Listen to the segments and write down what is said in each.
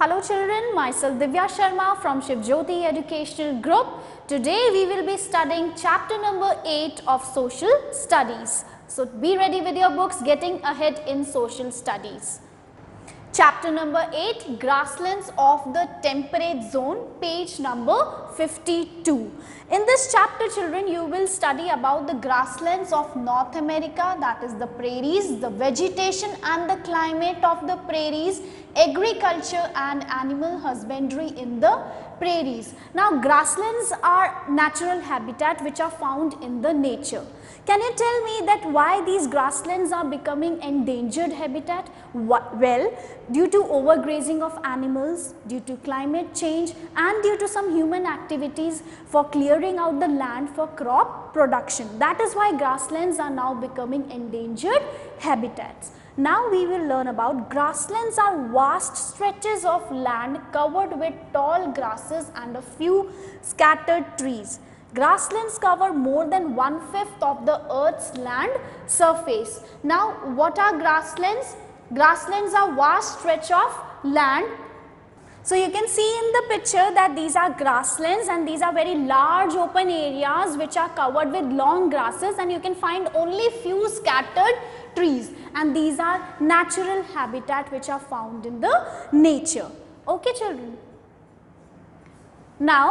Hello children, myself Divya Sharma from Shiv Jyoti Educational Group. Today we will be studying chapter number 8 of Social Studies. So be ready with your books, getting ahead in Social Studies. Chapter number 8, Grasslands of the Temperate Zone, page number 52. In this chapter children, you will study about the grasslands of North America, that is the prairies, the vegetation and the climate of the prairies, agriculture and animal husbandry in the prairies. Now grasslands are natural habitat which are found in the nature. Can you tell me that why these grasslands are becoming endangered habitat? Well, due to overgrazing of animals, due to climate change and due to some human activities for clearing out the land for crop production. That is why grasslands are now becoming endangered habitats. Now we will learn about grasslands are vast stretches of land covered with tall grasses and a few scattered trees. Grasslands cover more than 1/5 of the earth's land surface. Now what are grasslands? Grasslands are vast stretch of land. So you can see in the picture that these are grasslands and these are very large open areas which are covered with long grasses, and you can find only few scattered trees, and these are natural habitat which are found in the nature. Okay children. Now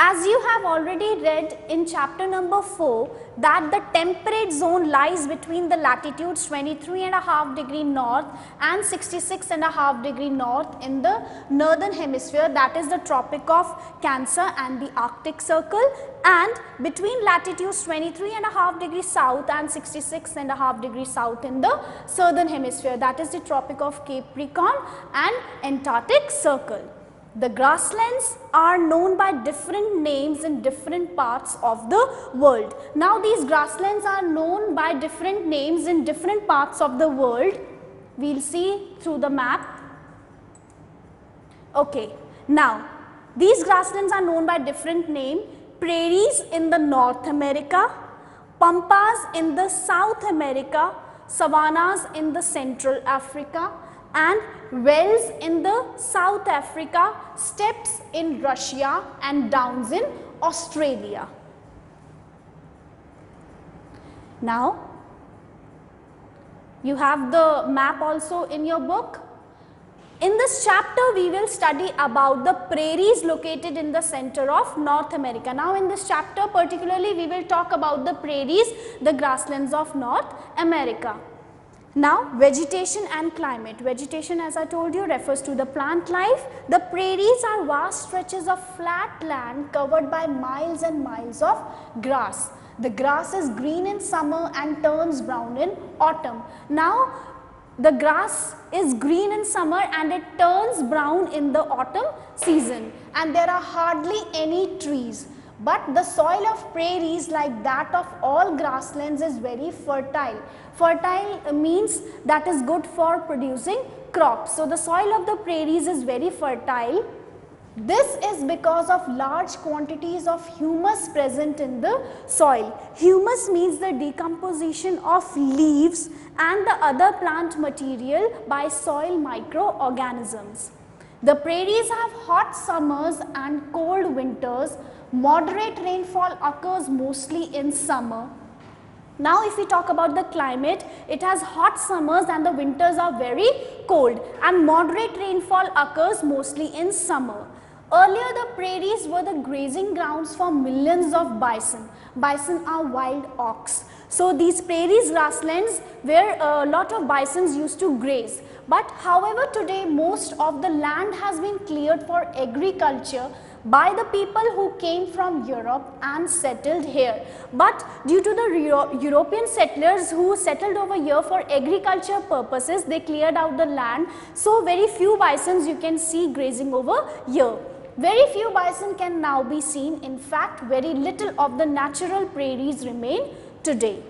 as you have already read in chapter number 4 that the temperate zone lies between the latitudes 23.5 degree north and 66.5 degree north in the northern hemisphere, that is the Tropic of Cancer and the Arctic Circle, and between latitudes 23.5 degree south and 66.5 degree south in the southern hemisphere, that is the Tropic of Capricorn and Antarctic Circle. The grasslands are known by different names in different parts of the world. Now these grasslands are known by different names in different parts of the world. We will see through the map. Okay. Now these grasslands are known by different names. Prairies in the North America, pampas in the South America, savannas in the Central Africa, and wells in the South Africa, steppes in Russia and downs in Australia. Now you have the map also in your book. In this chapter we will study about the prairies located in the center of North America. Now in this chapter particularly we will talk about the prairies, the grasslands of North America. Now vegetation and climate. Vegetation, as I told you, refers to the plant life. The prairies are vast stretches of flat land covered by miles and miles of grass. The grass is green in summer and turns brown in autumn. Now the grass is green in summer and it turns brown in the autumn season, and there are hardly any trees. But the soil of prairies, like that of all grasslands, is very fertile. Fertile means that is good for producing crops. So the soil of the prairies is very fertile. This is because of large quantities of humus present in the soil. Humus means the decomposition of leaves and the other plant material by soil microorganisms. The prairies have hot summers and cold winters. Moderate rainfall occurs mostly in summer. Now if we talk about the climate, it has hot summers and the winters are very cold, and moderate rainfall occurs mostly in summer. Earlier the prairies were the grazing grounds for millions of bison. Bison are wild ox. So these prairies, grasslands, where a lot of bisons used to graze. But however today most of the land has been cleared for agriculture by the people who came from Europe and settled here. But due to the European settlers who settled over here for agriculture purposes, they cleared out the land. So very few bisons you can see grazing over here. Very few bison can now be seen. In fact, very little of the natural prairies remain today.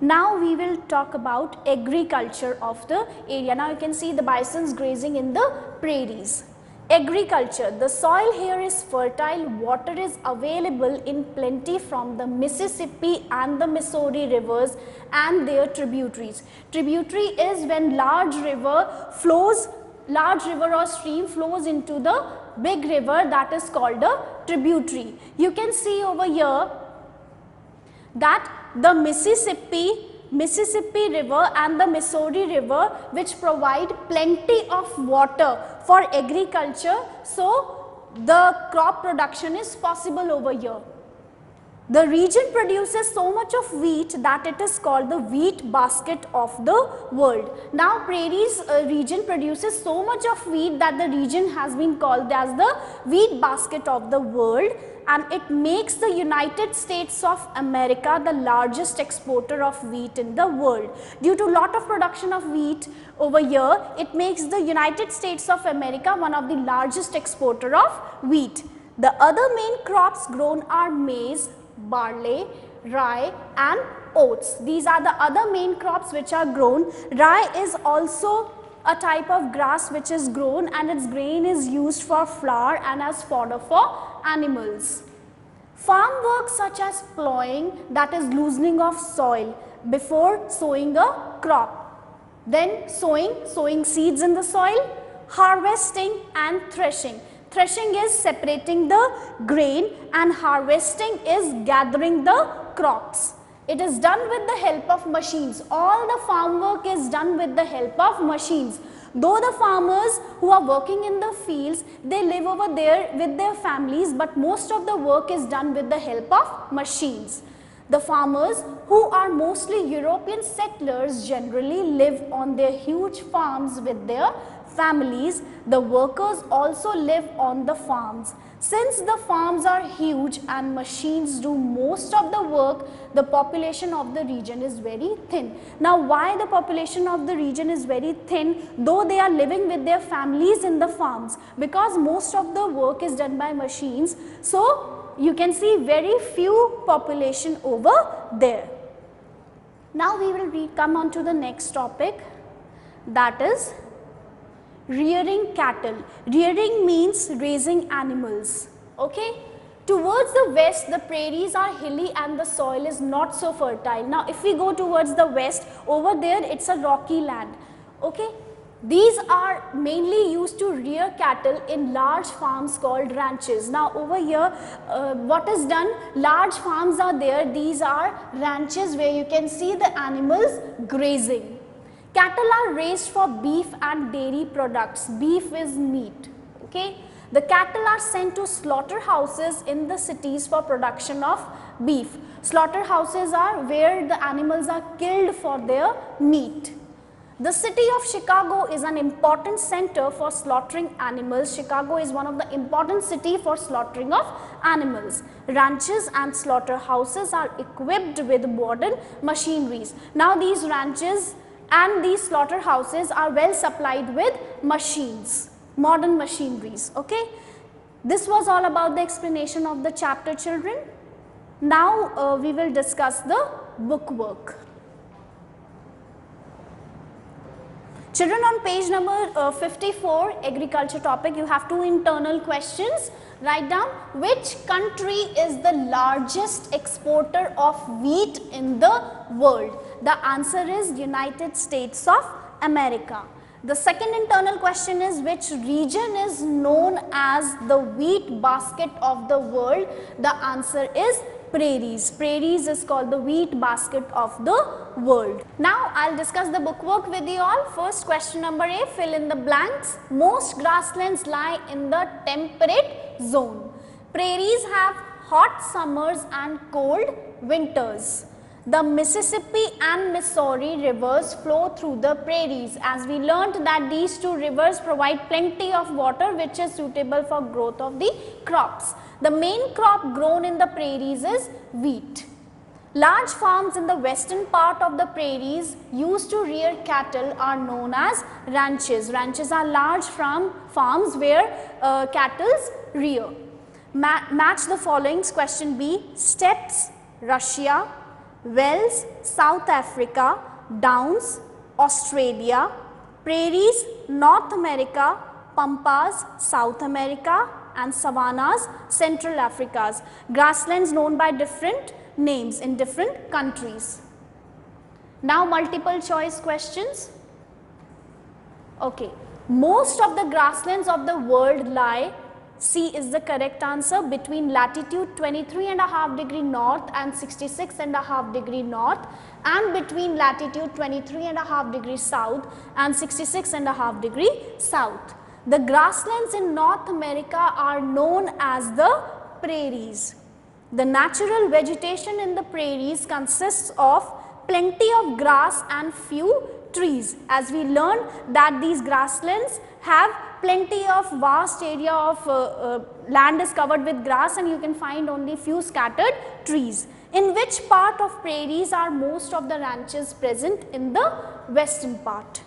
Now we will talk about agriculture of the area. Now you can see the bisons grazing in the prairies. Agriculture. The soil here is fertile, water is available in plenty from the Mississippi and the Missouri rivers and their tributaries. Tributary is when large river or stream flows into the big river, that is called a tributary. You can see over here that the Mississippi River and the Missouri River, which provide plenty of water for agriculture, so the crop production is possible over here. The region produces so much of wheat that it is called the wheat basket of the world. Now prairies region produces so much of wheat that the region has been called as the wheat basket of the world, and it makes the United States of America the largest exporter of wheat in the world. Due to lot of production of wheat over here, it makes the United States of America one of the largest exporter of wheat. The other main crops grown are maize, barley, rye and oats. These are the other main crops which are grown. Rye is also a type of grass which is grown, and its grain is used for flour and as fodder for animals. Farm work such as plowing, that is loosening of soil before sowing a crop, then sowing seeds in the soil, harvesting and threshing. Threshing is separating the grain and harvesting is gathering the crops. It is done with the help of machines. All the farm work is done with the help of machines. Though the farmers who are working in the fields, they live over there with their families, but most of the work is done with the help of machines. The farmers, who are mostly European settlers, generally live on their huge farms with their families. The workers also live on the farms. Since the farms are huge and machines do most of the work, the population of the region is very thin. Now, why the population of the region is very thin, though they are living with their families in the farms? Because most of the work is done by machines, so you can see very few population over there. Now we will come on to the next topic, that is rearing cattle. Rearing means raising animals. Okay. Towards the west, the prairies are hilly and the soil is not so fertile. Now if we go towards the west, over there it's a rocky land. Okay. These are mainly used to rear cattle in large farms called ranches. Now over here, what is done, large farms are there. These are ranches where you can see the animals grazing. Cattle are raised for beef and dairy products. Beef is meat. Okay. The cattle are sent to slaughterhouses in the cities for production of beef. Slaughterhouses are where the animals are killed for their meat. The city of Chicago is an important center for slaughtering animals. Chicago is one of the important cities for slaughtering of animals. Ranches and slaughterhouses are equipped with modern machineries. Now these ranches and these slaughterhouses are well supplied with machines, modern machineries. Okay. This was all about the explanation of the chapter, children. Now we will discuss the bookwork. Children, on page number 54, agriculture topic, you have two internal questions. Write down, which country is the largest exporter of wheat in the world? The answer is United States of America. The second internal question is, which region is known as the wheat basket of the world? The answer is prairies. Prairies is called the wheat basket of the world. Now I'll discuss the bookwork with you all. First, question number A, fill in the blanks. Most grasslands lie in the temperate zone. Prairies have hot summers and cold winters. The Mississippi and Missouri rivers flow through the prairies. As we learnt that these two rivers provide plenty of water which is suitable for growth of the crops. The main crop grown in the prairies is wheat. Large farms in the western part of the prairies used to rear cattle are known as ranches. Ranches are large farms where cattle rear. Match the following. Question B, steppes, Russia, Wales, South Africa, Downs, Australia, prairies, North America, pampas, South America, and savannas, Central Africa. Grasslands known by different names in different countries. Now multiple choice questions. Okay, most of the grasslands of the world lie, C is the correct answer, between latitude 23.5 degree north and 66.5 degree north, and between latitude 23.5 degree south and 66.5 degree south. The grasslands in North America are known as the prairies. The natural vegetation in the prairies consists of plenty of grass and few trees. As we learned that these grasslands have plenty of vast area of land is covered with grass, and you can find only few scattered trees. In which part of prairies are most of the ranches present? In the western part.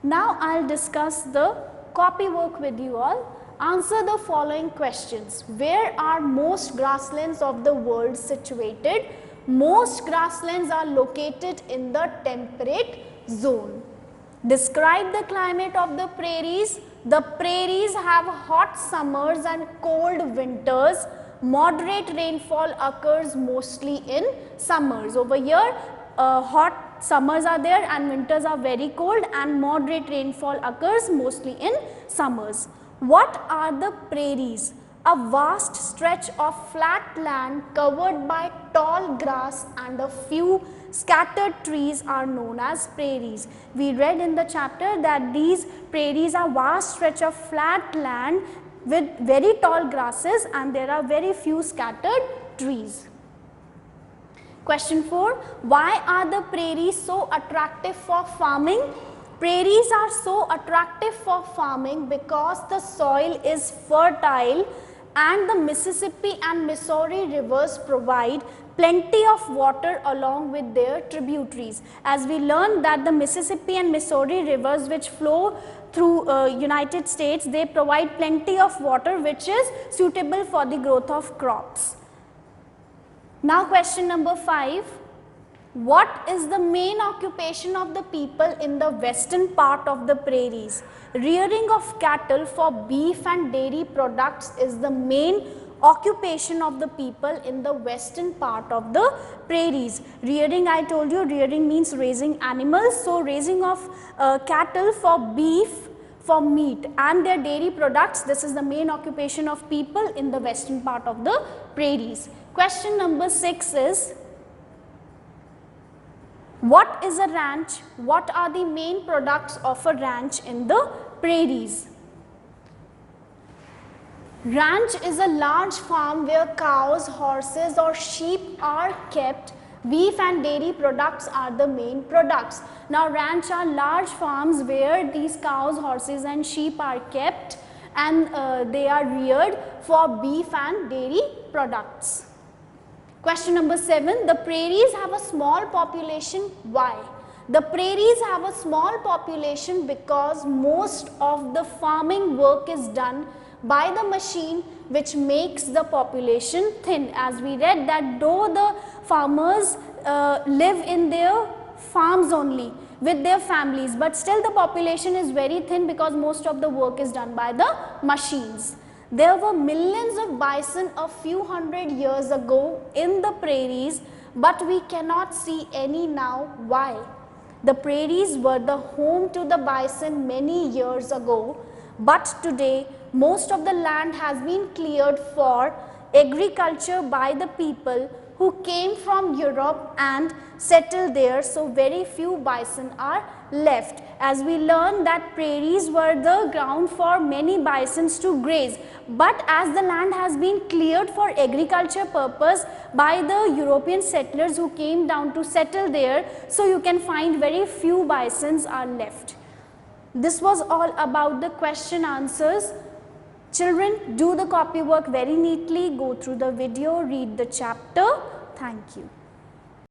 Now I will discuss the copy work with you all. Answer the following questions. Where are most grasslands of the world situated? Most grasslands are located in the temperate zone. Describe the climate of the prairies. The prairies have hot summers and cold winters. Moderate rainfall occurs mostly in summers. Over here, hot summers are there and winters are very cold, and moderate rainfall occurs mostly in summers. What are the prairies? A vast stretch of flat land covered by tall grass and a few scattered trees are known as prairies. We read in the chapter that these prairies are vast stretch of flat land with very tall grasses, and there are very few scattered trees. Question 4. Why are the prairies so attractive for farming? Prairies are so attractive for farming because the soil is fertile and the Mississippi and Missouri rivers provide plenty of water along with their tributaries. As we learned that the Mississippi and Missouri rivers which flow through United States, they provide plenty of water which is suitable for the growth of crops. Now question number 5. What is the main occupation of the people in the western part of the prairies? Rearing of cattle for beef and dairy products is the main occupation of the people in the western part of the prairies. Rearing, I told you, rearing means raising animals. So raising of cattle for beef, for meat and their dairy products, this is the main occupation of people in the western part of the prairies. Question number 6 is, what is a ranch? What are the main products of a ranch in the prairies? Ranch is a large farm where cows, horses or sheep are kept. Beef and dairy products are the main products. Now ranch are large farms where these cows, horses and sheep are kept, and they are reared for beef and dairy products. Question number 7. The prairies have a small population. Why? The prairies have a small population because most of the farming work is done by the machine which makes the population thin. As we read that though the farmers live in their farms only with their families, but still the population is very thin because most of the work is done by the machines. There were millions of bison a few hundred years ago in the prairies, but we cannot see any now. Why? The prairies were the home to the bison many years ago, but today most of the land has been cleared for agriculture by the people who came from Europe and settled there, so very few bison are left. As we learned that prairies were the ground for many bisons to graze, but as the land has been cleared for agriculture purpose by the European settlers who came down to settle there, so you can find very few bisons are left. This was all about the question answers. Children, do the copy work very neatly, go through the video, read the chapter. Thank you.